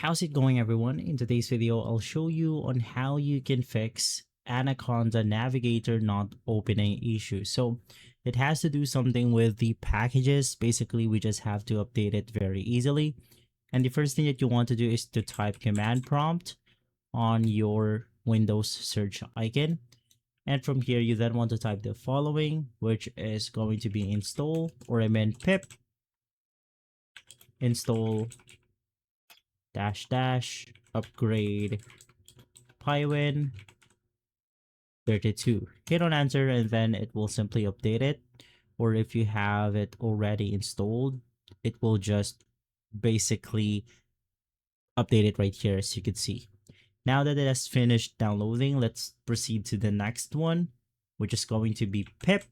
How's it going, everyone? In today's video, I'll show you on how you can fix Anaconda Navigator not opening issue. So it has to do something with the packages. Basically, we just have to update it very easily. And the first thing that you want to do is to type command prompt on your Windows search icon. And from here, you then want to type the following, which is going to be pip install -- upgrade Pywin 32. Hit on enter and then it will simply update it. Or if you have it already installed, it will just basically update it right here, as you can see. Now that it has finished downloading, let's proceed to the next one, which is going to be pip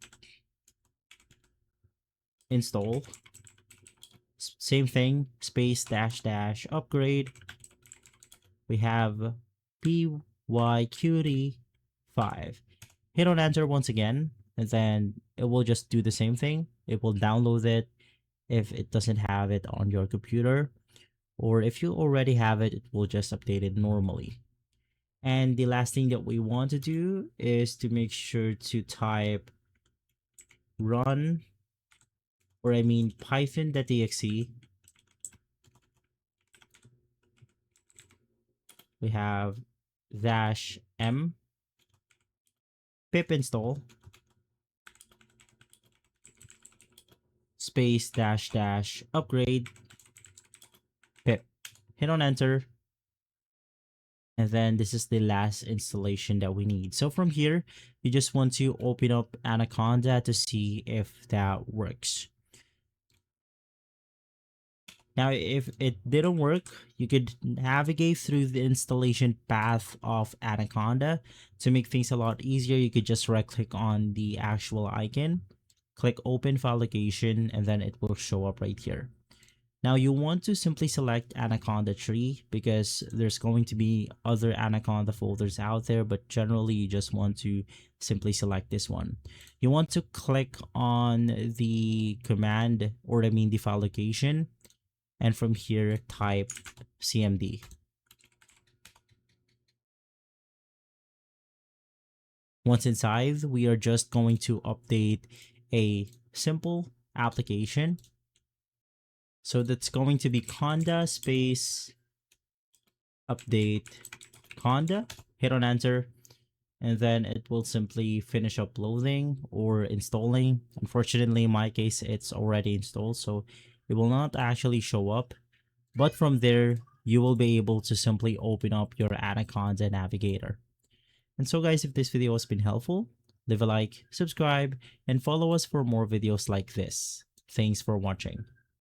install. Same thing, space -- upgrade. We have PYQT5. Hit on enter once again, and then it will just do the same thing. It will download it if it doesn't have it on your computer, or if you already have it, it will just update it normally. And the last thing that we want to do is to make sure to type run, or I mean python.exe. We have -m pip install space -- upgrade pip. Hit on enter. And then this is the last installation that we need. So from here, you just want to open up Anaconda to see if that works. Now, if it didn't work, you could navigate through the installation path of Anaconda. To make things a lot easier, you could just right click on the actual icon, click open file location, and then it will show up right here. Now you want to simply select Anaconda tree because there's going to be other Anaconda folders out there, but generally you just want to simply select this one. You want to click on the command, or I mean the file location, and from here type cmd. Once inside, we are just going to update a simple application. So that's going to be conda space update conda. Hit on enter, and then it will simply finish uploading or installing. Unfortunately, in my case, it's already installed, so it will not actually show up. But from there, you will be able to simply open up your Anaconda Navigator. And so guys, if this video has been helpful, leave a like, subscribe, and follow us for more videos like this. Thanks for watching.